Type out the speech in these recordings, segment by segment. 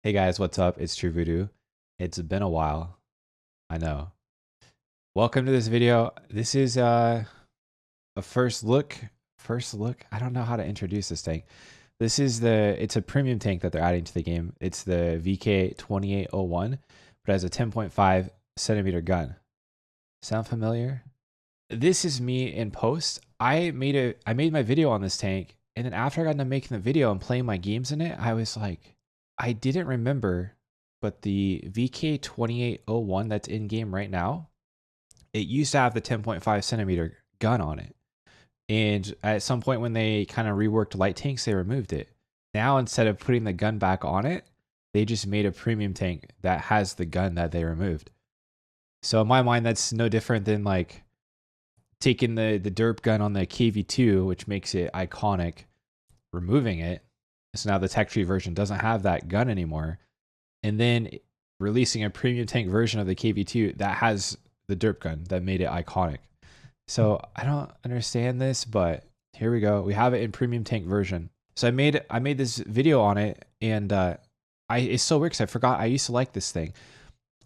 Hey guys, what's up? It's True Voodoo. It's been a while. I know. Welcome to this video. This is a first look. First look. I don't know how to introduce this tank. It's a premium tank that they're adding to the game. It's the VK2801, but it has a 10.5 centimeter gun. Sound familiar? This is me in post. I made my video on this tank, and then after I got done making the video and playing my games in it, I was like, I didn't remember, but the VK2801 that's in game right now, it used to have the 10.5 centimeter gun on it. And at some point when they kind of reworked light tanks, they removed it. Now, instead of putting the gun back on it, they just made a premium tank that has the gun that they removed. So in my mind, that's no different than like taking the derp gun on the KV2, which makes it iconic, removing it. So now the tech tree version doesn't have that gun anymore. And then releasing a premium tank version of the KV2 that has the derp gun that made it iconic. So I don't understand this, but here we go. We have it in premium tank version. So I made this video on it, and it's so weird because I forgot I used to like this thing.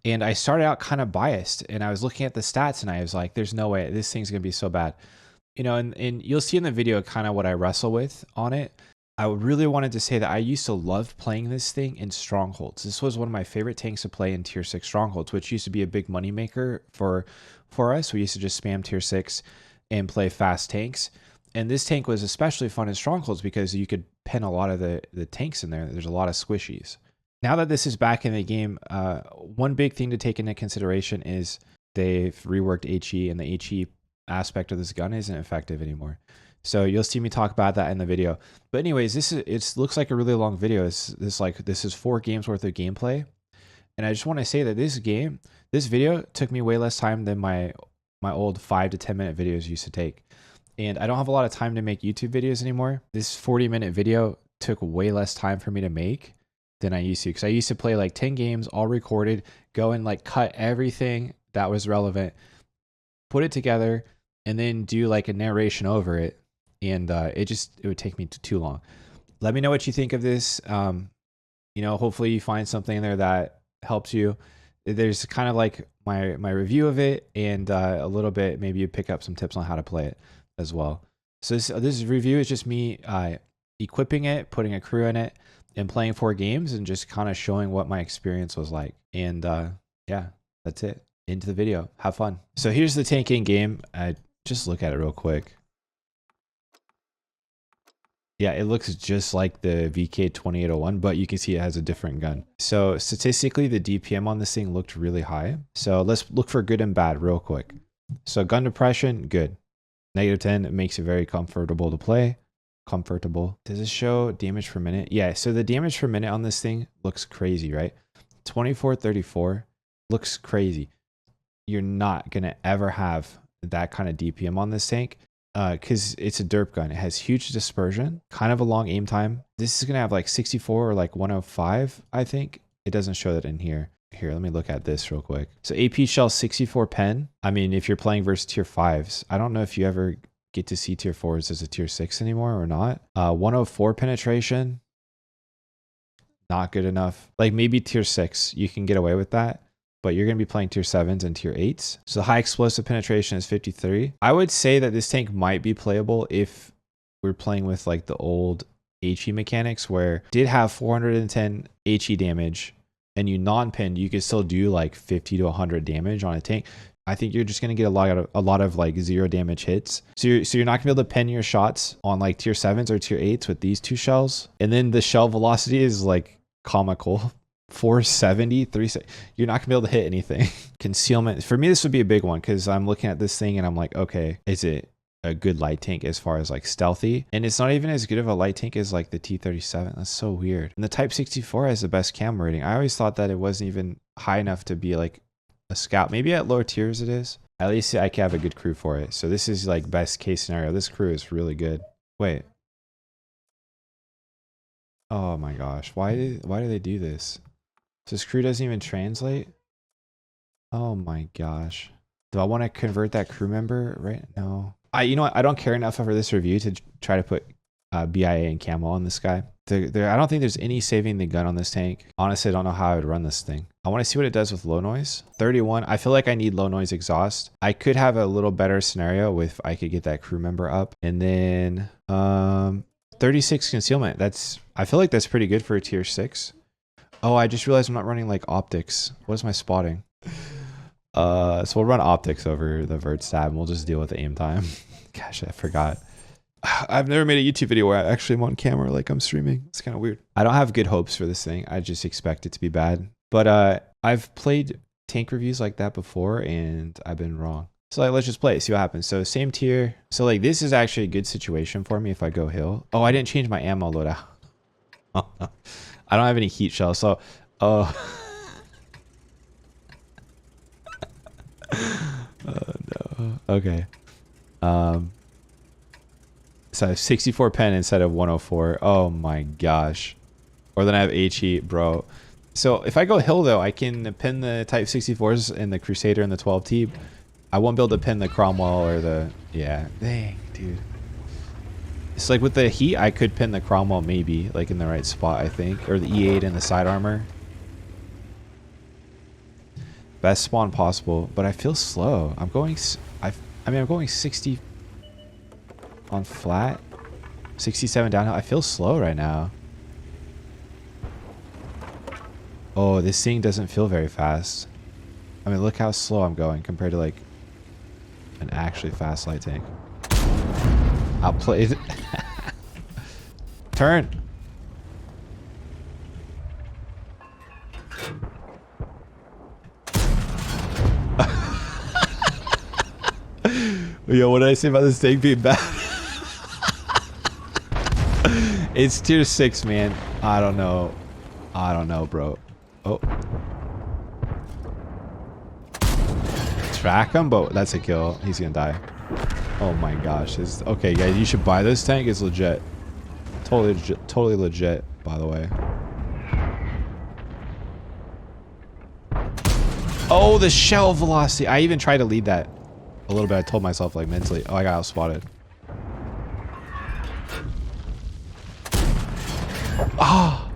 And I started out kind of biased, and I was looking at the stats, and I was like, there's no way this thing's gonna be so bad. You know, and you'll see in the video kind of what I wrestle with on it. I really wanted to say that I used to love playing this thing in strongholds. This was one of my favorite tanks to play in tier 6 strongholds, which used to be a big moneymaker for us. We used to just spam tier 6 and play fast tanks. And this tank was especially fun in strongholds because you could pen a lot of the tanks in there. There's a lot of squishies. Now that this is back in the game, one big thing to take into consideration is they've reworked HE, and the HE aspect of this gun isn't effective anymore. So you'll see me talk about that in the video. But anyways, it looks like a really long video. This is 4 games worth of gameplay. And I just want to say that this video took me way less time than my old 5 to 10 minute videos used to take. And I don't have a lot of time to make YouTube videos anymore. This 40-minute video took way less time for me to make than I used to, because I used to play like 10 games all recorded, go and like cut everything that was relevant, put it together, and then do like a narration over it. And it would take me too long. Let me know what you think of this. You know, hopefully you find something in there that helps you. There's kind of like my review of it, and a little bit, maybe you pick up some tips on how to play it as well. So this review is just me equipping it, putting a crew in it, and playing 4 games, and just kind of showing what my experience was like. And yeah, that's it. Into the video. Have fun. So here's the tank in game. Just look at it real quick. Yeah, it looks just like the VK2801, but you can see it has a different gun. So statistically, the DPM on this thing looked really high. So let's look for good and bad real quick. So gun depression, good. -10, it makes it very comfortable to play. Comfortable. Does it show damage per minute? Yeah, so the damage per minute on this thing looks crazy, right? 2434 looks crazy. You're not gonna ever have that kind of DPM on this tank. Because it's a derp gun. It has huge dispersion, kind of a long aim time. This is going to have like 64 or like 105, I think. It doesn't show that in here. Here, let me look at this real quick. So AP shell 64 pen. I mean, if you're playing versus tier 5s, I don't know if you ever get to see tier 4s as a tier 6 anymore or not. 104 penetration. Not good enough. Like maybe tier 6, you can get away with that, but you're going to be playing tier 7s and tier 8s. So the high explosive penetration is 53. I would say that this tank might be playable if we're playing with like the old HE mechanics, where it did have 410 HE damage, and you non-pinned, you could still do like 50 to 100 damage on a tank. I think you're just going to get a lot of like 0 damage hits. So you're not going to be able to pin your shots on like tier 7s or tier 8s with these 2 shells. And then the shell velocity is like comical. 470, 370. You're not gonna be able to hit anything. Concealment, for me, this would be a big one, because I'm looking at this thing and I'm like, okay, is it a good light tank as far as like stealthy? And it's not even as good of a light tank as like the T37. That's so weird. And the Type 64 has the best camo rating. I always thought that it wasn't even high enough to be like a scout. Maybe at lower tiers it is. At least I can have a good crew for it. So this is like best case scenario. This crew is really good. Wait. Oh my gosh. Why do they do this? So this crew doesn't even translate? Oh my gosh. Do I want to convert that crew member right now? You know what? I don't care enough for this review to try to put BIA and camo on this guy. I don't think there's any saving the gun on this tank. Honestly, I don't know how I would run this thing. I want to see what it does with low noise. 31. I feel like I need low noise exhaust. I could have a little better scenario with I could get that crew member up. And then 36 concealment. I feel like that's pretty good for a tier 6. Oh, I just realized I'm not running like optics. What is my spotting? So we'll run optics over the vert stab and we'll just deal with the aim time. Gosh, I forgot. I've never made a YouTube video where I actually am on camera like I'm streaming. It's kind of weird. I don't have good hopes for this thing. I just expect it to be bad. But I've played tank reviews like that before and I've been wrong. So like, let's just play it, see what happens. So same tier. So like this is actually a good situation for me if I go hill. Oh, I didn't change my ammo loadout. I don't have any heat shells. So, oh. Oh no. Okay. So I have 64 pen instead of 104. Oh my gosh. Or then I have HE, bro. So if I go hill though, I can pin the Type 64s and the Crusader and the 12T. I won't be able to pin the Cromwell or the... Yeah. Dang, dude. It's like with the heat, I could pin the Cromwell maybe, like in the right spot, I think. Or the E8 and the side armor. Best spawn possible. But I feel slow. I'm going... I'm going 60... on flat, 67 downhill. I feel slow right now. Oh, this thing doesn't feel very fast. I mean, look how slow I'm going compared to like an actually fast light tank. I'll play it. Turn. Yo, what did I say about this tank being bad? It's tier 6, man. I don't know. I don't know, bro. Oh. Track him, but that's a kill. He's gonna die. Oh my gosh. Okay, guys, you should buy this tank. It's legit. Totally legit, by the way. Oh, the shell velocity. I even tried to lead that a little bit. I told myself, like, mentally. Oh, I got outspotted. Oh,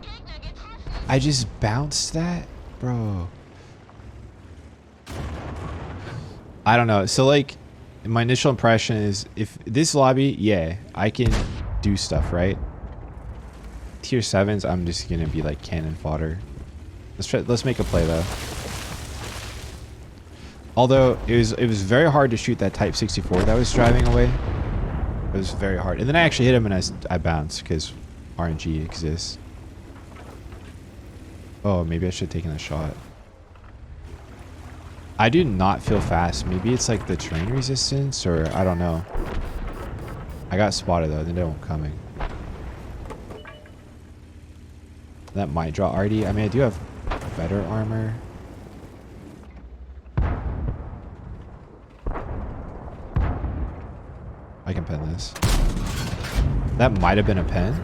I just bounced that, bro. I don't know. So like my initial impression is if this lobby, yeah, I can do stuff, right? Tier 7s, I'm just gonna be like cannon fodder. Let's make a play though. Although it was very hard to shoot that Type 64 that was driving away. It was very hard. And then I actually hit him and I bounced because RNG exists. Oh, maybe I should have taken a shot. I do not feel fast. Maybe it's like the terrain resistance or I don't know. I got spotted though. They don't coming. That might draw RD. I mean, I do have better armor. I can pen this. That might have been a pen.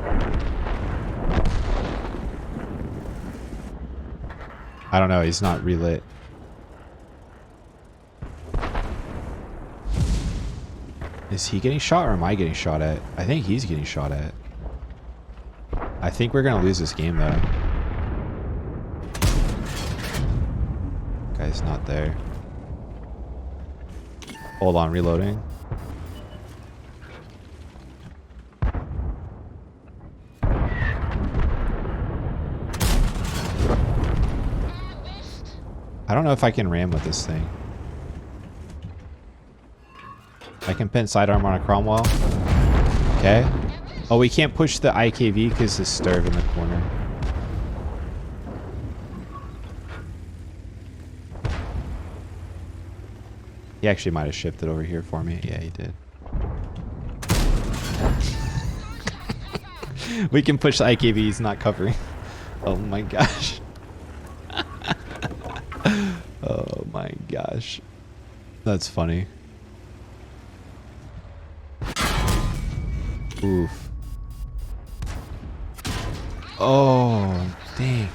I don't know. He's not relit. Is he getting shot or am I getting shot at? I think he's getting shot at. I think we're going to lose this game though. Guy's not there. Hold on, reloading. I don't know if I can ram with this thing. I can pin sidearm on a Cromwell. Okay. Oh, we can't push the IKV because the Sturv in the corner. He actually might have shifted over here for me. Yeah, he did. We can push the IKV. He's not covering. Oh my gosh. Oh my gosh. That's funny. Oof. Oh, dang.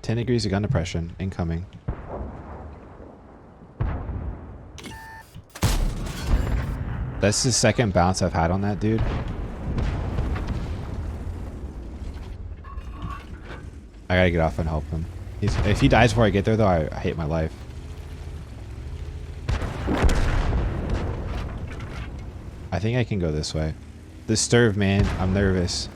10 degrees of gun depression incoming. That's the second bounce I've had on that dude. I gotta get off and help him. If he dies before I get there, though, I hate my life. I think I can go this way. Disturb, man. I'm nervous.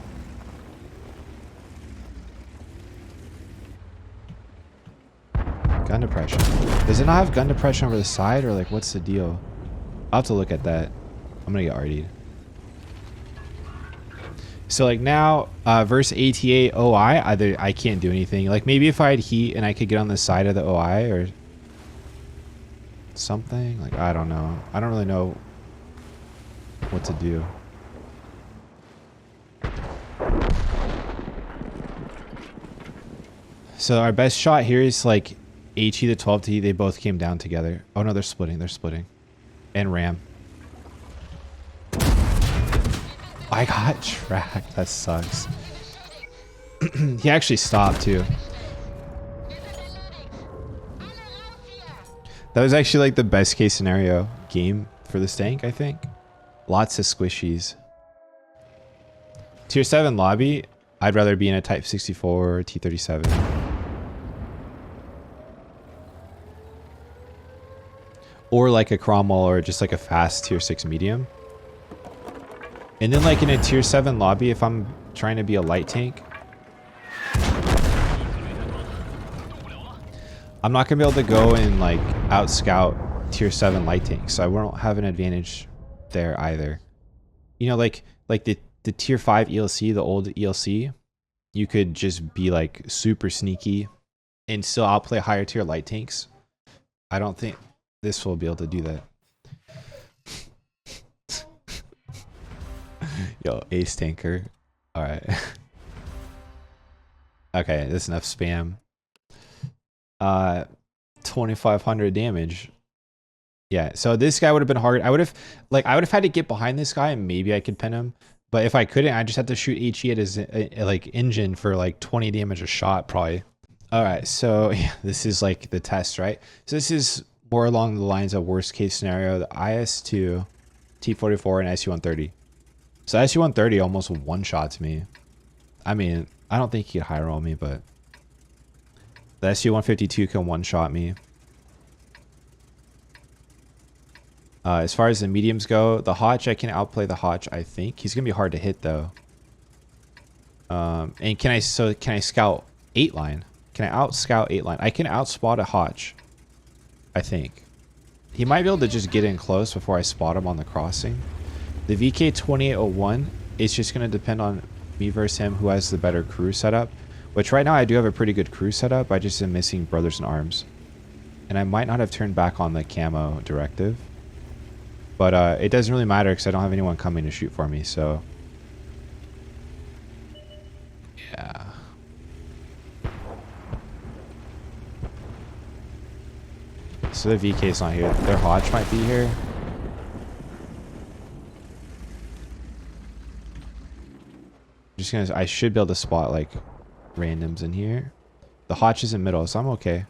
Gun depression. Does it not have gun depression over the side, or like what's the deal? I'll have to look at that. I'm gonna get RD'd. So like now, versus ATA OI, I can't do anything. Like maybe if I had heat and I could get on the side of the OI or something. Like I don't know. I don't really know what to do. So our best shot here is like HE to 12T. They both came down together. Oh no, they're splitting. They're splitting. And Ram. I got tracked. That sucks. He actually stopped too. That was actually like the best case scenario game for this tank, I think. Lots of squishies. Tier 7 lobby, I'd rather be in a Type 64 or T37. Or like a Cromwell or just like a fast Tier 6 medium. And then like in a Tier 7 lobby, if I'm trying to be a light tank, I'm not going to be able to go and like out scout Tier 7 light tanks. So I won't have an advantage there either. You know, like the Tier 5 ELC, the old ELC, you could just be like super sneaky and still outplay higher tier light tanks. I don't think this will be able to do that. Yo, ace tanker. All right. Okay, that's enough spam. 2,500 damage. Yeah, so this guy would have been hard. I would have had to get behind this guy and maybe I could pin him. But if I couldn't, I just had to shoot HE at his like engine for like 20 damage a shot probably. All right, so yeah, this is like the test, right? So this is more along the lines of worst case scenario, the IS-2, T-44, and SU-130. So SU-130 almost one-shots me. I mean, I don't think he could high roll me, but the SU-152 can one-shot me. As far as the mediums go, the Hotch, I can outplay the Hotch, I think. He's going to be hard to hit, though. And can I scout 8-line? Can I out-scout 8-line? I can out-spot a Hotch, I think. He might be able to just get in close before I spot him on the crossing. The VK2801 is just going to depend on me versus him, who has the better crew setup. Which right now I do have a pretty good crew setup. I just am missing Brothers in Arms. And I might not have turned back on the camo directive. But it doesn't really matter because I don't have anyone coming to shoot for me, so... yeah. So the VK's not here. Their Hodge might be here. Just gonna... I should be able to spot, like, randoms in here. The Hodge is in middle, so I'm okay.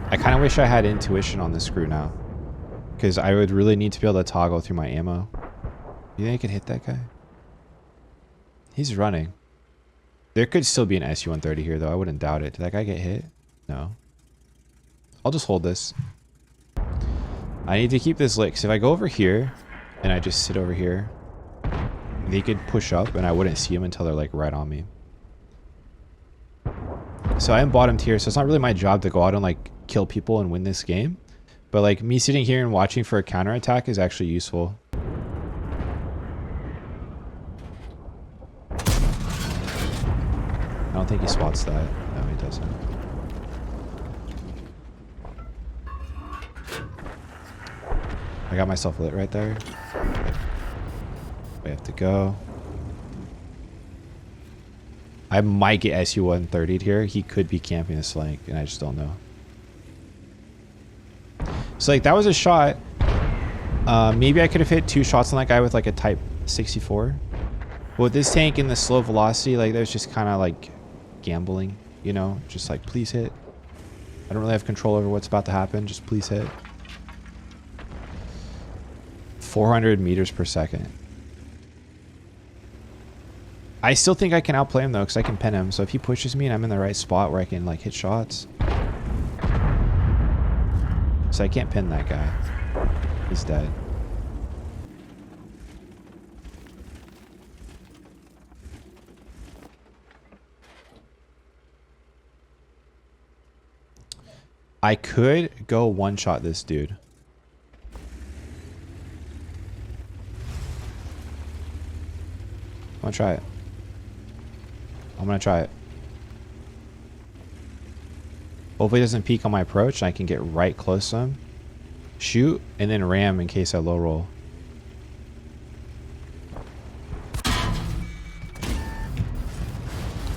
I kind of wish I had intuition on this screw now. Because I would really need to be able to toggle through my ammo. You think I can hit that guy? He's running. There could still be an SU-130 here, though. I wouldn't doubt it. Did that guy get hit? No. I'll just hold this. I need to keep this lit. Because if I go over here, and I just sit over here, they could push up, and I wouldn't see them until they're, like, right on me. So I am bottom tier, so it's not really my job to go out and, like, kill people and win this game. But, like, me sitting here and watching for a counterattack is actually useful. I don't think he spots that. No, he doesn't. I got myself lit right there. We have to go. I might get SU-130'd here. He could be camping this flank, and I just don't know. So, like, that was a shot. Maybe I could have hit 2 shots on that guy with like a Type 64. But with this tank and the slow velocity, like there's just kind of like gambling, you know, just like please hit. I don't really have control over what's about to happen. Just please hit. 400 meters per second. I still think I can outplay him though, because I can pin him. So if he pushes me and I'm in the right spot where I can like hit shots. So I can't pin that guy. He's dead. I could go one-shot this dude. I'm gonna try it. I'm gonna try it. Hopefully it doesn't peek on my approach and I can get right close to him. Shoot, and then ram in case I low roll.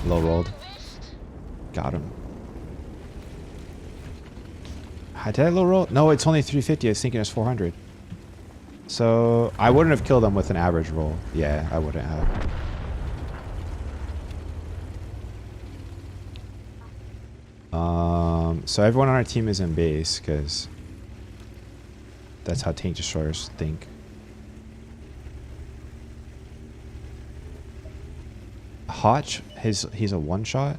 Low rolled. Got him. Did I low roll? No, it's only 350. I was thinking it's 400. So I wouldn't have killed him with an average roll. Yeah, I wouldn't have. So everyone on our team is in base because that's how tank destroyers think. Hotch, he's a one shot.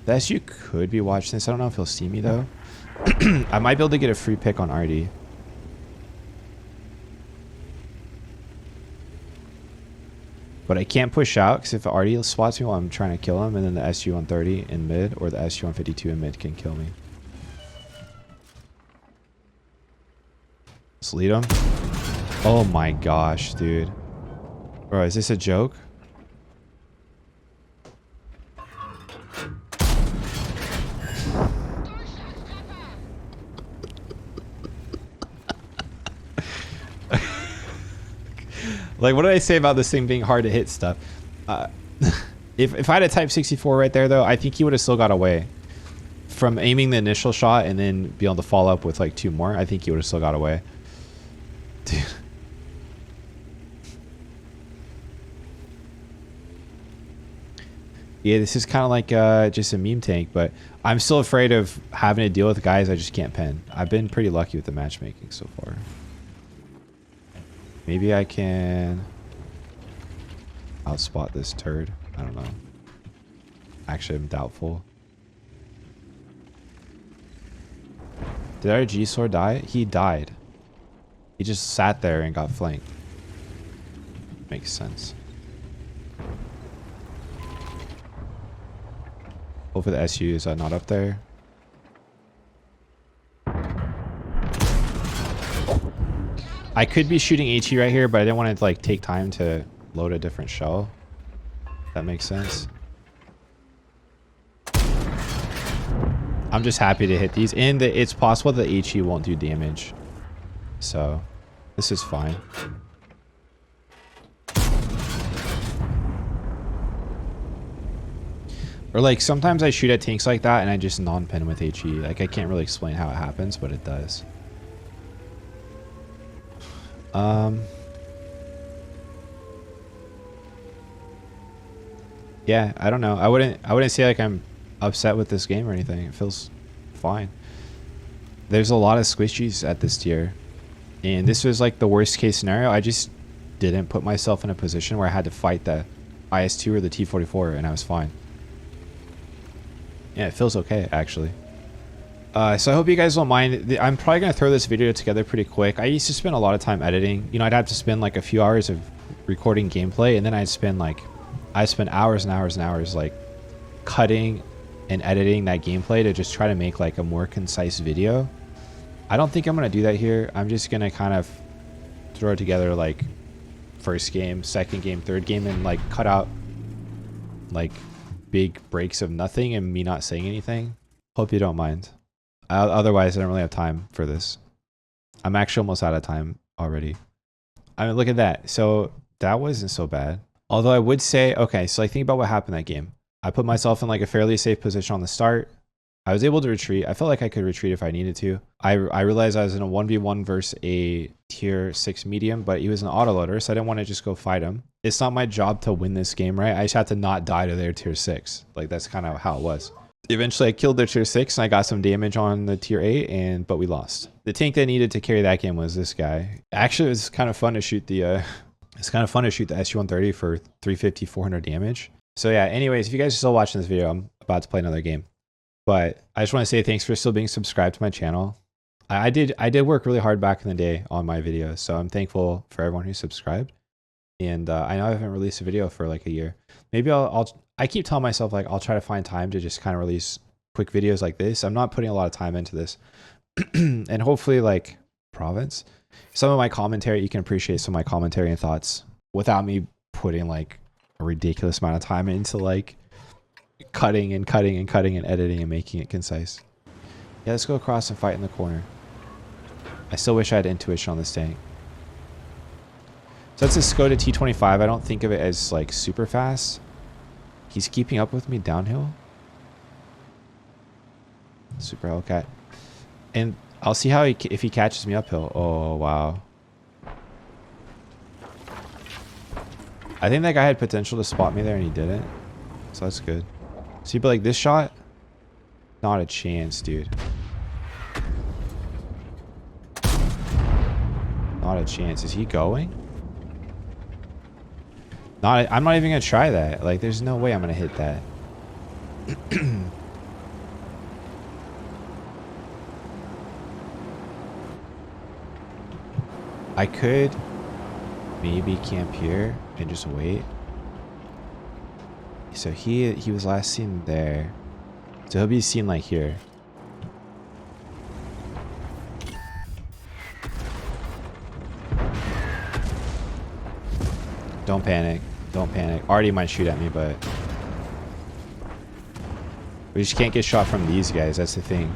The SU could be watching this. I don't know if he'll see me though. I might be able to get a free pick on RD. But I can't push out because if RD spots me while I'm trying to kill him, and then the SU on 30 in mid or the SU on 52 in mid can kill me. Let's lead him. Oh my gosh, dude. Bro, is this a joke? Like, what did I say about this thing being hard to hit stuff? If I had a Type 64 right there, though, I think he would have still got away. From aiming the initial shot and then be able to follow up with, like, 2 more, I think he would have still got away. Dude. Yeah, this is kind of like just a meme tank, but I'm still afraid of having to deal with guys I just can't pin. I've been pretty lucky with the matchmaking so far. Maybe I can outspot this turd. I don't know. Actually, I'm doubtful. Did our G-Sword die? He died. He just sat there and got flanked. Makes sense. Hopefully the SU is not up there. I could be shooting HE right here, but I didn't want to like take time to load a different shell. That makes sense. I'm just happy to hit these, and it's possible that HE won't do damage. So this is fine. Or like sometimes I shoot at tanks like that and I just non-pin with HE. Like I can't really explain how it happens, but it does. Yeah, I don't know. I wouldn't say like I'm upset with this game or anything. It feels fine. There's a lot of squishies at this tier, and this was like the worst case scenario. I just didn't put myself in a position where I had to fight the IS-2 or the T-44, and I was fine. Yeah, it feels okay actually. So I hope you guys don't mind. I'm probably going to throw this video together pretty quick. I used to spend a lot of time editing. You know, I'd have to spend like a few hours of recording gameplay, and then I'd spend hours and hours and hours like cutting and editing that gameplay to just try to make like a more concise video. I don't think I'm going to do that here. I'm just going to kind of throw together like first game, second game, third game, and like cut out like big breaks of nothing and me not saying anything. Hope you don't mind. Otherwise, I don't really have time for this. I'm actually almost out of time already. I mean, look at that. So that wasn't so bad. Although I would say, okay, so like think about what happened that game. I put myself in like a fairly safe position on the start. I was able to retreat. I felt like I could retreat if I needed to. I realized I was in a 1v1 versus a tier 6 medium, but he was an autoloader, so I didn't want to just go fight him. It's not my job to win this game, right? I just had to not die to their tier 6. Like, that's kind of how it was. Eventually, I killed their tier 6, and I got some damage on the tier 8, but we lost. The tank that needed to carry that game was this guy. Actually, it was kind of fun to shoot the... It's kind of fun to shoot the SU-130 for 350, 400 damage. So yeah, anyways, if you guys are still watching this video, I'm about to play another game. But I just want to say thanks for still being subscribed to my channel. I did work really hard back in the day on my videos, so I'm thankful for everyone who subscribed. And I know I haven't released a video for like a year. Maybe I keep telling myself like I'll try to find time to just kind of release quick videos like this. I'm not putting a lot of time into this. And hopefully like province. Some of my commentary, you can appreciate some of my commentary and thoughts without me putting like a ridiculous amount of time into like cutting and editing and making it concise. Yeah, let's go across and fight in the corner. I still wish I had intuition on this tank. So that's a Skoda T25. I don't think of it as like super fast. He's keeping up with me downhill. Super Hellcat. And I'll see how if he catches me uphill. Oh, wow. I think that guy had potential to spot me there and he didn't. So that's good. See, but like this shot, not a chance, dude. Not a chance. Is he going? I'm not even gonna try that. Like, there's no way I'm gonna hit that. I could maybe camp here and just wait. So he was last seen there. So he'll be seen like here. Don't panic. Don't panic. Artie might shoot at me, but we just can't get shot from these guys. That's the thing.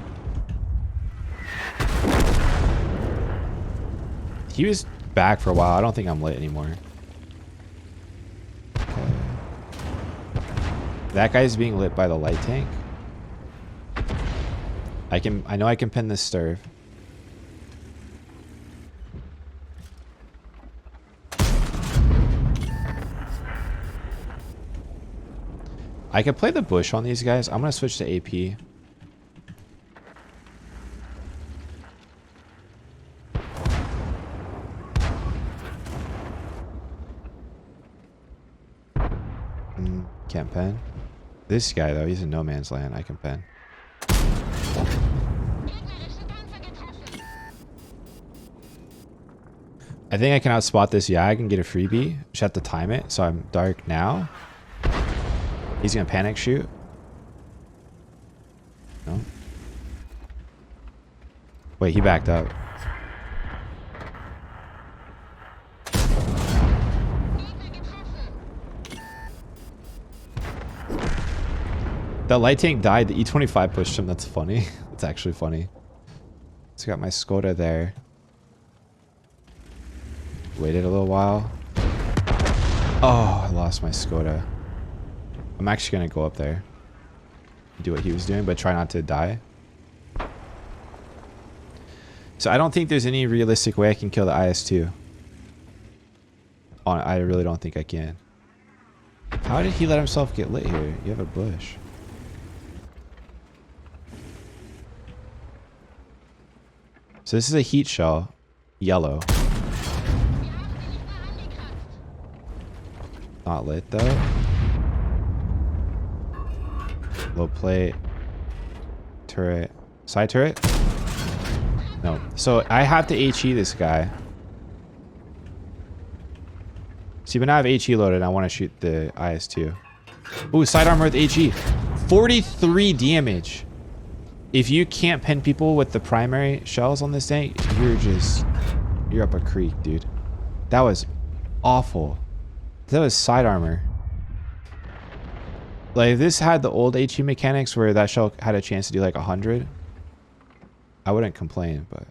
He was back for a while. I don't think I'm lit anymore. Okay. That guy's being lit by the light tank. I know I can pin this stirve. I could play the bush on these guys. I'm gonna switch to AP. Can't pen. This guy though, he's in no man's land. I can pen. I think I can outspot this Yag and get a freebie. Just have to time it so I'm dark now. He's gonna panic shoot. No. Wait, he backed up. That light tank died. The E25 pushed him. That's funny. It's actually funny. So I got my Skoda there. Waited a little while. Oh, I lost my Skoda. I'm actually going to go up there. Do what he was doing, but try not to die. So I don't think there's any realistic way I can kill the IS-2. I really don't think I can. How did he let himself get lit here? You have a bush. So this is a heat shell. Yellow. Not lit though. Low plate. Turret. Side turret? No. So I have to HE this guy. See, when I have HE loaded, I want to shoot the IS-2. Ooh, side armor with HE. 43 damage. If you can't pen people with the primary shells on this tank, you're up a creek, dude. That was awful. That was side armor. Like, if this had the old HE mechanics where that shell had a chance to do like 100, I wouldn't complain, but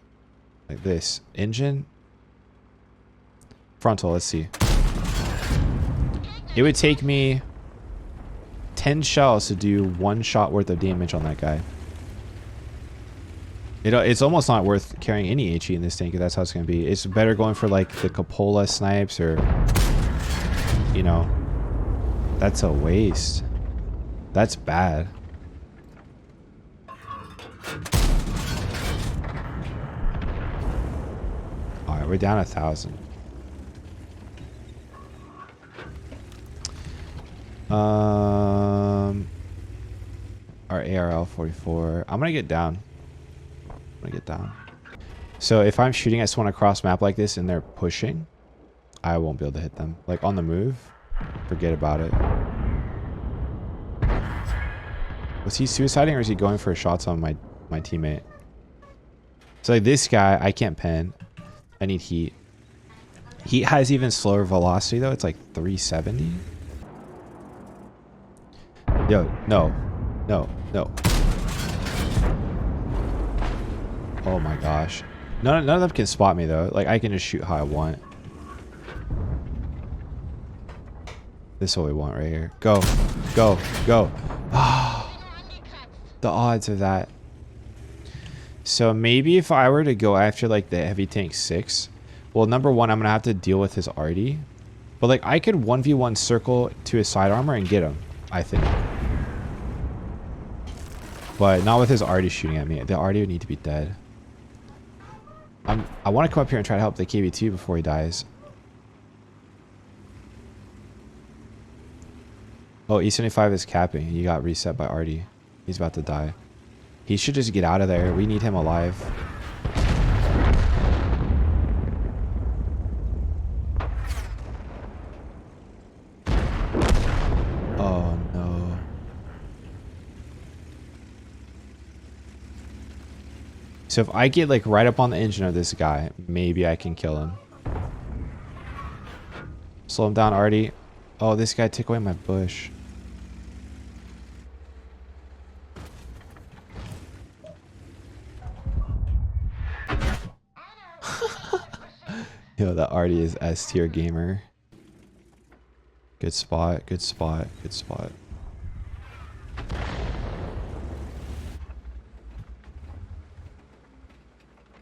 like this. Engine. Frontal, let's see. It would take me 10 shells to do 1 shot worth of damage on that guy. It's almost not worth carrying any HE in this tank if that's how it's going to be. It's better going for like the Cupola snipes or, you know, that's a waste. That's bad. All right, we're down 1,000. Our ARL 44. I'm gonna get down. So if I'm shooting at someone across map like this and they're pushing, I won't be able to hit them. Like on the move, forget about it. Was he suiciding or is he going for shots on my teammate? So like this guy, I can't pen. I need heat. Heat has even slower velocity though. It's like 370. Yo, no. Oh my gosh. None of them can spot me though. Like I can just shoot how I want. This is what we want right here. Go. Ah, the odds of that. So maybe if I were to go after like the heavy tank 6, well, number one, I'm gonna have to deal with his arty. But like I could 1v1 circle to his side armor and get him, I think. But not with his arty shooting at me. The arty would need to be dead. I want to come up here and try to help the KV2 before he dies. Oh, E75 is capping. He got reset by arty. He's about to die. He should just get out of there. We need him alive. Oh no. So if I get like right up on the engine of this guy, maybe I can kill him. Slow him down, arty. Oh, this guy took away my bush. Yo, that arty is S tier gamer. Good spot.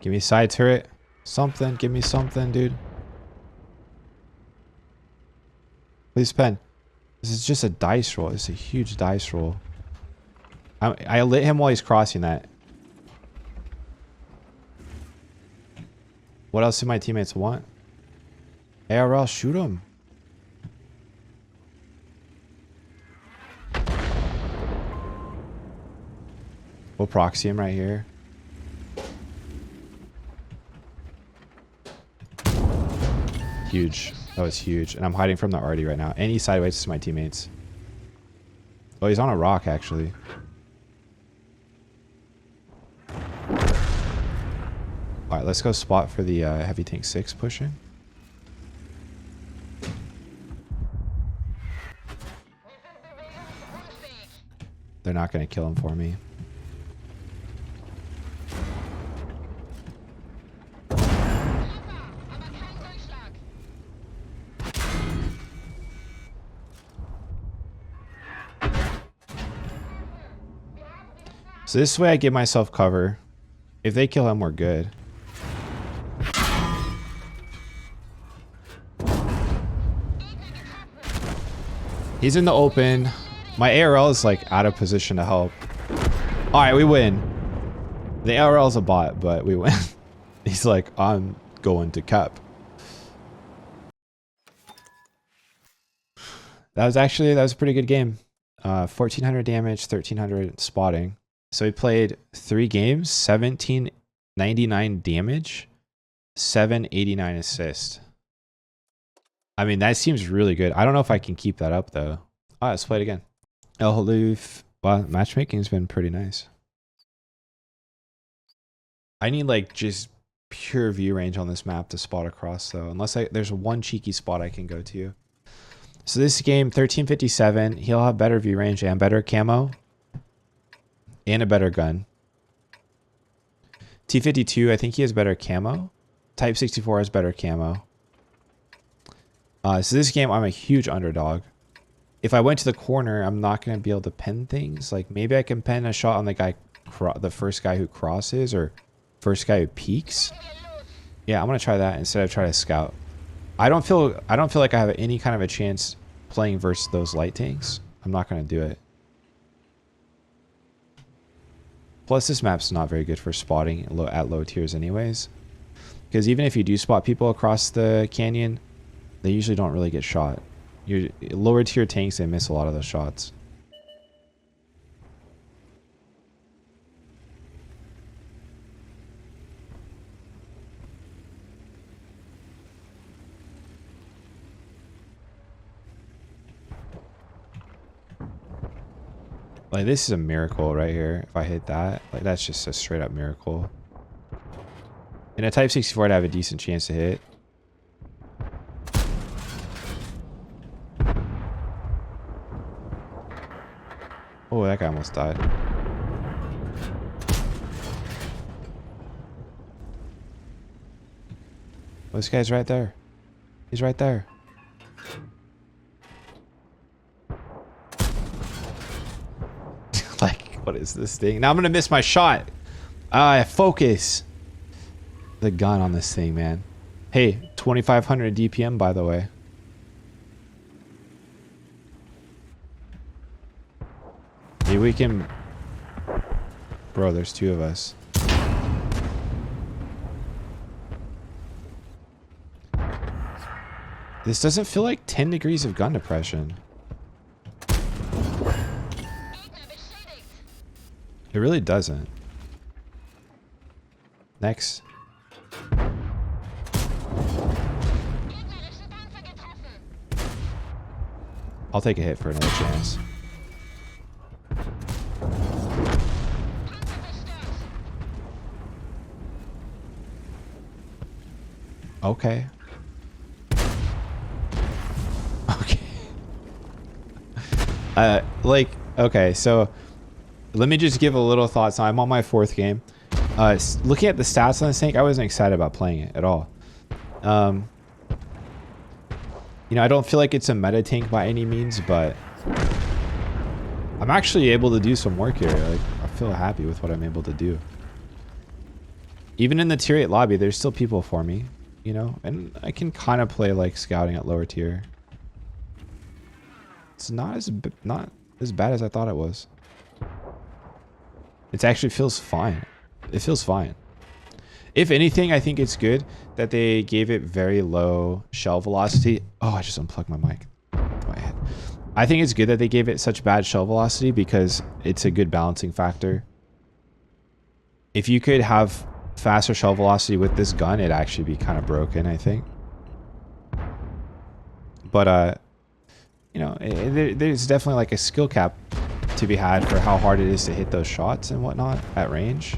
Give me side turret. Something. Give me something, dude. Please pen. This is just a dice roll. It's a huge dice roll. I lit him while he's crossing that. What else do my teammates want? ARL, shoot him. We'll proxy him right here. Huge. That was huge. And I'm hiding from the arty right now. And he's sideways to my teammates. Oh, he's on a rock, actually. Alright, let's go spot for the heavy tank 6 pushing. They're not going to kill him for me. So this way I give myself cover. If they kill him, we're good. He's in the open. My ARL is like out of position to help. Alright, we win. The ARL is a bot, but we win. He's like, I'm going to cap. That was a pretty good game. 1400 damage, 1300 spotting. So we played 3 games, 1799 damage, 789 assist. I mean, that seems really good. I don't know if I can keep that up though. All right, let's play it again. El Haloof. Wow, matchmaking's been pretty nice. I need like just pure view range on this map to spot across though. Unless there's one cheeky spot I can go to. So this game, 1357, he'll have better view range and better camo. And a better gun. T52, I think he has better camo. Type 64 has better camo. So this game, I'm a huge underdog. If I went to the corner, I'm not going to be able to pen things. Like maybe I can pen a shot on the guy, the first guy who crosses, or First guy who peeks. Yeah, I'm gonna try that instead of try to scout. I don't feel like I have any kind of a chance playing versus those light tanks. I'm not gonna do it. Plus, this map's not very good for spotting at low tiers anyways. Because even if you do spot people across the canyon, they usually don't really get shot. Your lower tier tanks, they miss a lot of those shots. Like, this is a miracle right here. If I hit that, like, that's just a straight up miracle. In a Type 64, I'd have a decent chance to hit. Oh, that guy almost died. Oh, this guy's right there. He's right there. Like, what is this thing? Now I'm gonna miss my shot. Focus. The gun on this thing, man. Hey, 2500 DPM, by the way. Maybe we can... Bro, there's two of us. This doesn't feel like 10 degrees of gun depression. It really doesn't. Next. I'll take a hit for another chance. Okay. Okay. Like, okay, so let me just give a little thoughts. I'm on my 4th game. Looking at the stats on this tank, I wasn't excited about playing it at all. You know, I don't feel like it's a meta tank by any means, but I'm actually able to do some work here. Like, I feel happy with what I'm able to do. Even in the tier 8 lobby, there's still people for me, you know, and I can kind of play like scouting at lower tier. It's not as bad as I thought it was. It actually feels fine. It feels fine. If anything, I think it's good that they gave it very low shell velocity. Oh, I just unplugged my mic. My head. I think it's good that they gave it such bad shell velocity because it's a good balancing factor. If you could have faster shell velocity with this gun, it'd actually be kind of broken, I think. But, you know, there's definitely like a skill cap to be had for how hard it is to hit those shots and whatnot at range.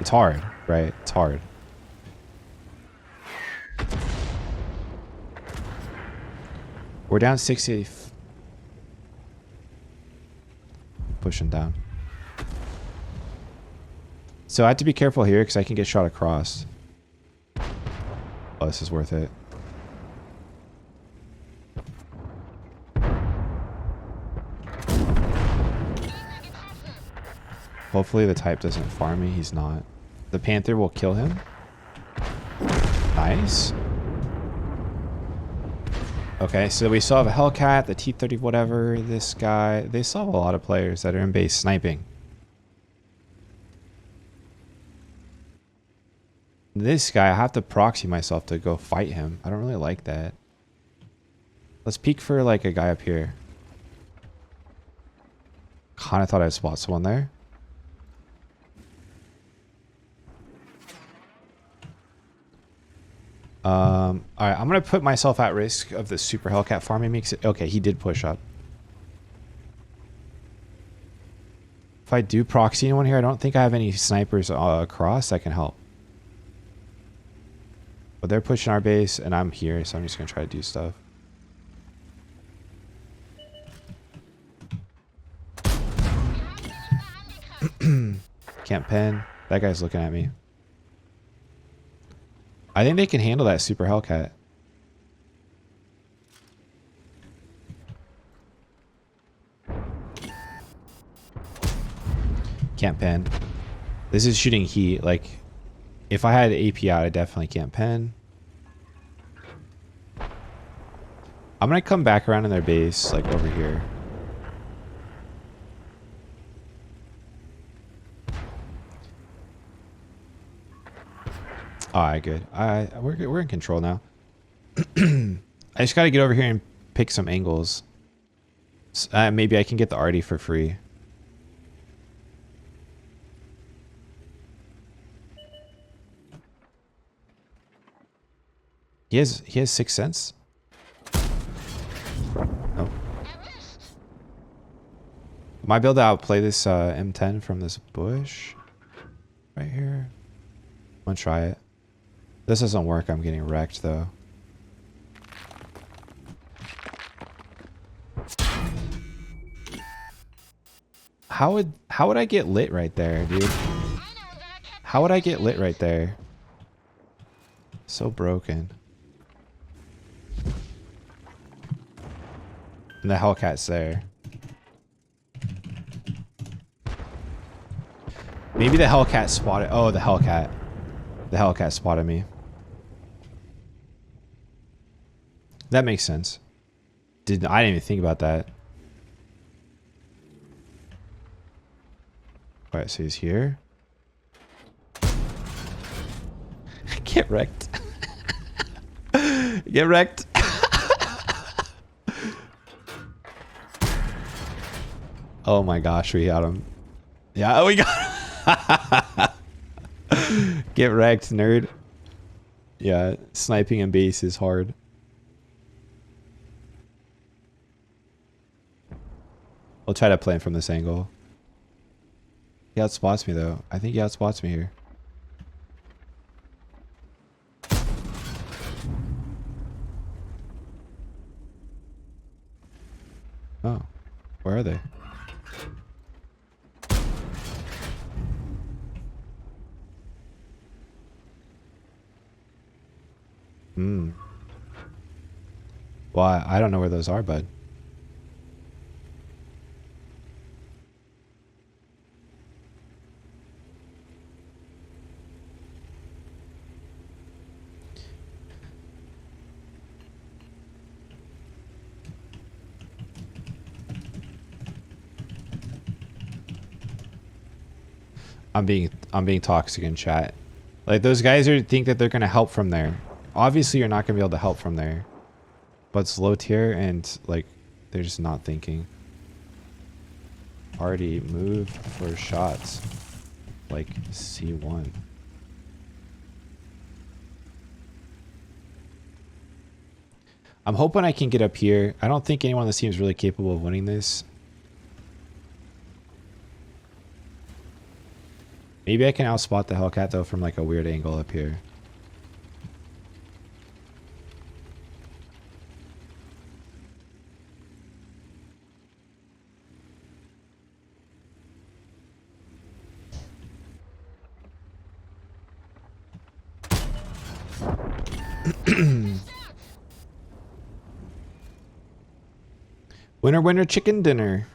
It's hard, right? It's hard. We're down 60. Pushing down. So I have to be careful here because I can get shot across. Oh, this is worth it. Hopefully the type doesn't farm me. He's not. The Panther will kill him. Nice. Okay, so we still have a Hellcat, the T-30 whatever, this guy. They still have a lot of players that are in base sniping. This guy, I have to proxy myself to go fight him. I don't really like that. Let's peek for like a guy up here. Kinda thought I'd spot someone there. Alright, I'm gonna put myself at risk of the super Hellcat farming me. Okay, he did push up. If I do proxy anyone here, I don't think I have any snipers across that can help. But they're pushing our base, and I'm here, so I'm just gonna try to do stuff. Can't pen. That guy's looking at me. I think they can handle that super Hellcat. Can't pen. This is shooting heat. Like, if I had AP out, I definitely can't pen. I'm gonna come back around in their base, like over here. Alright, good. We're in control now. I just gotta get over here and pick some angles. Maybe I can get the arty for free. He has 6 cents. Nope. Might be able to outplay this M10 from this bush right here. I'm gonna try it. This doesn't work. I'm getting wrecked though. How would I get lit right there, dude? How would I get lit right there? So broken. And the Hellcat's there. Maybe the Hellcat spotted. Oh, the Hellcat. The Hellcat spotted me. That makes sense. I didn't even think about that. Alright, so he's here. Get wrecked. Get wrecked. Oh my gosh, we got him. Yeah, we got him. Get wrecked, nerd. Yeah, sniping in base is hard. I'll try to play him from this angle. He outspots me though. I think he outspots me here. Oh, where are they? Well, I don't know where those are, bud. I'm being toxic in chat. Like, those guys think that they're gonna help from there. Obviously, you're not gonna be able to help from there. But it's low tier and like they're just not thinking. Already move for shots. Like C1. I'm hoping I can get up here. I don't think anyone on this team is really capable of winning this. Maybe I can outspot the Hellcat though from like a weird angle up here. Winner, winner, chicken dinner.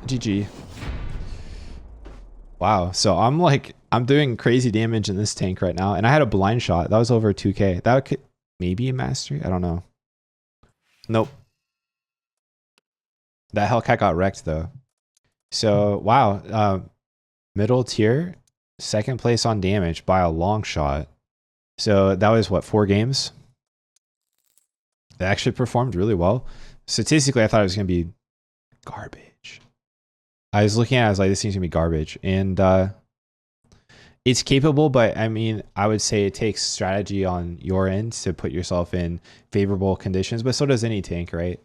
GG. Wow. So I'm doing crazy damage in this tank right now. And I had a blind shot. That was over 2K. That could maybe a mastery. I don't know. Nope. That Hellcat got wrecked though. So, wow. Middle tier, second place on damage by a long shot. So that was what, 4 games? It actually performed really well. Statistically, I thought it was going to be garbage. I was looking at it, I was like, this seems to be garbage. And it's capable, but I mean, I would say it takes strategy on your end to put yourself in favorable conditions, but so does any tank, right?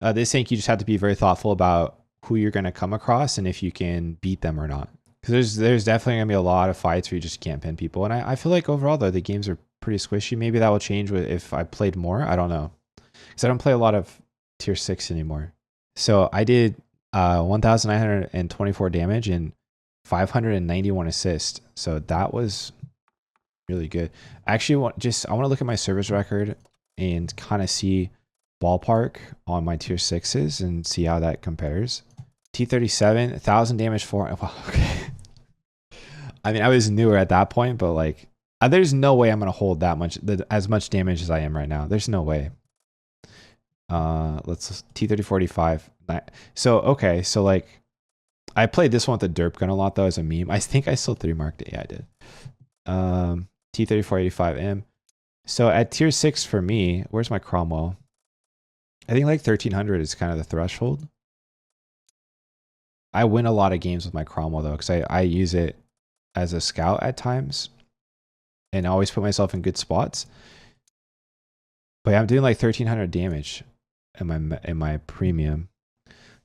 This tank, you just have to be very thoughtful about who you're going to come across and if you can beat them or not. Because there's definitely going to be a lot of fights where you just can't pin people. And I feel like overall, though, the games are pretty squishy. Maybe that will change if I played more. I don't know. Because I don't play a lot of tier 6 anymore. So I did 1,924 damage, and 591 assists. So that was really good. Actually, I want to look at my service record and kind of see ballpark on my tier 6s and see how that compares. T37, 1000 damage for, well, okay. I mean, I was newer at that point, but like, there's no way I'm going to hold that much, as much damage as I am right now. There's no way. Let's T3045. So, okay. So like, I played this one with the derp gun a lot though as a meme. I think I still 3 marked it. Yeah, I did. T3485M. So at tier 6 for me, where's my Cromwell? I think like 1300 is kind of the threshold. I win a lot of games with my Cromwell though, because I use it as a scout at times and I always put myself in good spots. But yeah, I'm doing like 1300 damage in my premium.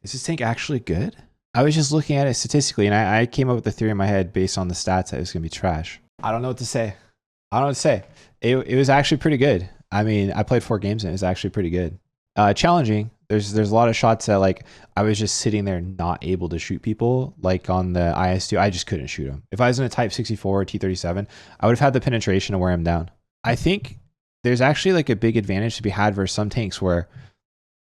Is this tank actually good? I was just looking at it statistically and I came up with the theory in my head based on the stats that it was going to be trash. I don't know what to say. I don't know what to say. It was actually pretty good. I mean, I played 4 games and it was actually pretty good. Challenging. There's a lot of shots that like I was just sitting there not able to shoot people. Like on the IS2, I just couldn't shoot them. If I was in a Type 64 or T37, I would have had the penetration to wear him down. I think there's actually like a big advantage to be had versus some tanks where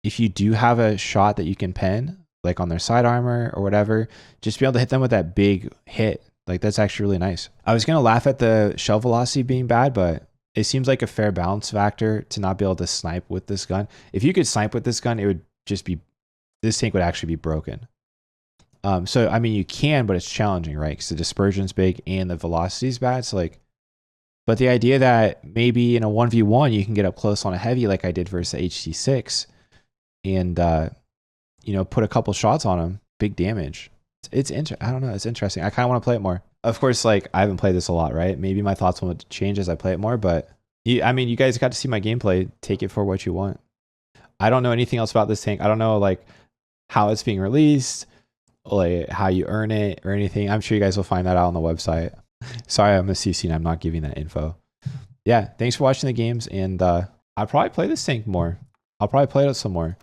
if you do have a shot that you can pen, like on their side armor or whatever, just be able to hit them with that big hit. Like that's actually really nice. I was going to laugh at the shell velocity being bad, but it seems like a fair balance factor to not be able to snipe with this gun. If you could snipe with this gun, it would just be, this tank would actually be broken. So, I mean, you can, but it's challenging, right? Because the dispersion's big and the velocity's bad. So like, but the idea that maybe in a 1v1, you can get up close on a heavy like I did versus the HT6 and, you know, put a couple shots on him, big damage. I don't know. It's interesting. I kind of want to play it more. Of course, like I haven't played this a lot, right? Maybe my thoughts will change as I play it more, but I mean, you guys got to see my gameplay. Take it for what you want. I don't know anything else about this tank. I don't know like how it's being released, like how you earn it or anything. I'm sure you guys will find that out on the website. Sorry, I'm a CC and I'm not giving that info. Yeah, thanks for watching the games, and I'll probably play this tank more. I'll probably play it some more.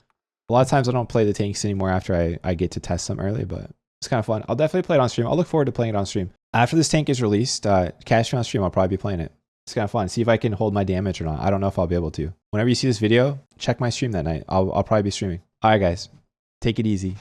A lot of times I don't play the tanks anymore after I get to test them early, but it's kind of fun. I'll definitely play it on stream. I'll look forward to playing it on stream. After this tank is released, catch me on stream. I'll probably be playing it. It's kind of fun. See if I can hold my damage or not. I don't know if I'll be able to. Whenever you see this video, check my stream that night. I'll probably be streaming. All right, guys. Take it easy.